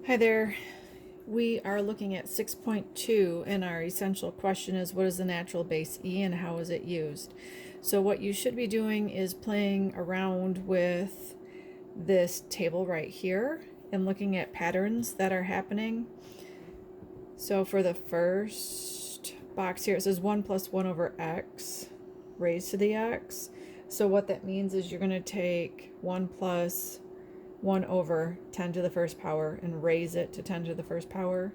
Hi there. We are looking at 6.2 and our essential question is what is the natural base E and how is it used? So what you should be doing is playing around with this table right here and looking at patterns that are happening. So for the first box here, it says 1 plus 1 over x raised to the x. So what that means is you're going to take 1 plus 1 over 10 to the first power and raise it to 10 to the first power.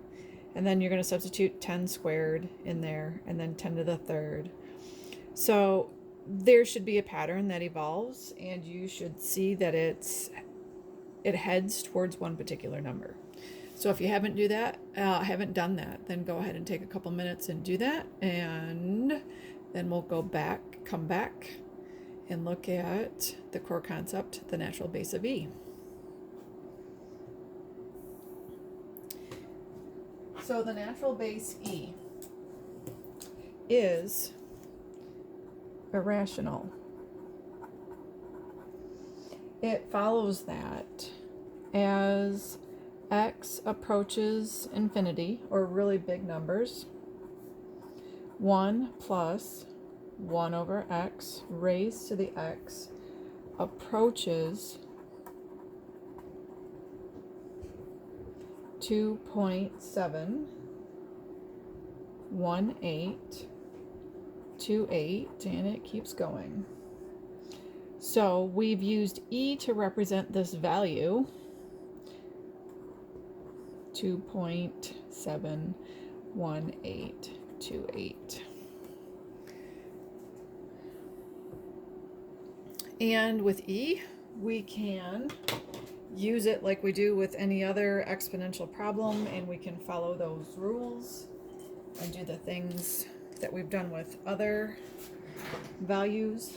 And then you're going to substitute 10 squared in there and then 10 to the third. So there should be a pattern that evolves and you should see that it heads towards one particular number. So if you haven't done that, then go ahead and take a couple minutes and do that, and then we'll come back and look at the core concept, the natural base of E. So the natural base E is irrational. It follows that as x approaches infinity, or really big numbers, 1 plus 1 over x raised to the x approaches 2.71828, and it keeps going. So we've used E to represent this value, 2.71828. And with E, we can use it like we do with any other exponential problem, and we can follow those rules and do the things that we've done with other values.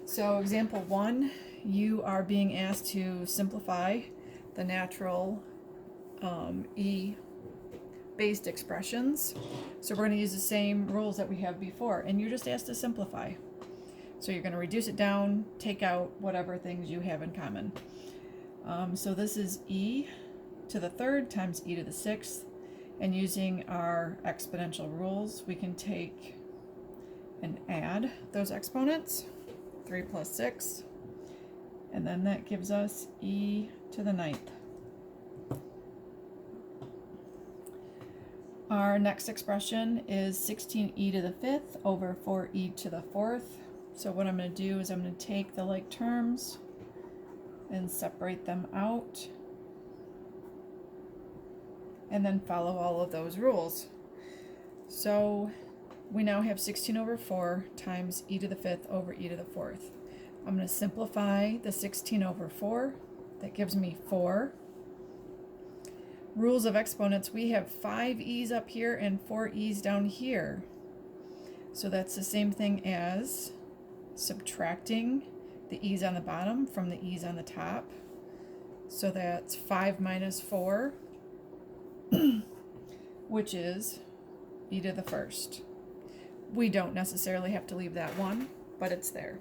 So example 1, you are being asked to simplify the natural E-based expressions. So we're going to use the same rules that we have before, and you're just asked to simplify. So you're going to reduce it down, take out whatever things you have in common. So this is e to the third times e to the sixth, and using our exponential rules, we can take and add those exponents, 3 plus 6, and then that gives us e to the ninth. Our next expression is 16e to the fifth over 4e to the fourth. So what I'm going to do is I'm going to take the like terms and separate them out, and then follow all of those rules. So we now have 16 over 4 times e to the fifth over e to the fourth. I'm going to simplify the 16 over 4. That gives me 4. Rules of exponents, we have 5 e's up here and 4 e's down here. So that's the same thing as subtracting the e's on the bottom from the e's on the top. So that's 5 minus 4, which is e to the first. We don't necessarily have to leave that one, but it's there.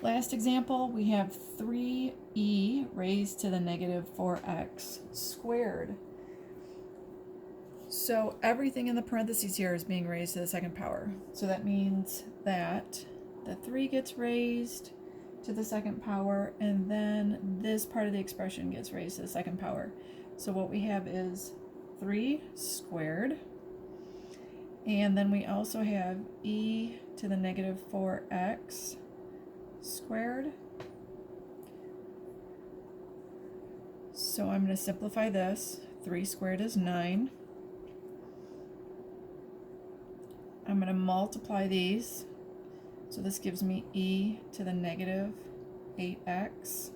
Last example, we have 3e raised to the negative 4x squared. So everything in the parentheses here is being raised to the second power. So that means that the 3 gets raised to the second power, and then this part of the expression gets raised to the second power. So what we have is 3 squared, and then we also have e to the negative 4x squared. So I'm going to simplify this. 3 squared is 9. I'm going to multiply these. So this gives me e to the negative 8x.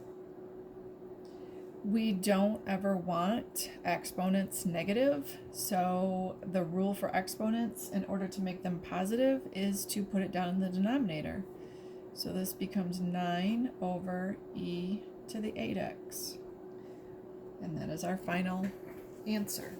We don't ever want exponents negative, so the rule for exponents, in order to make them positive, is to put it down in the denominator. So this becomes 9 over e to the 8x. And that is our final answer.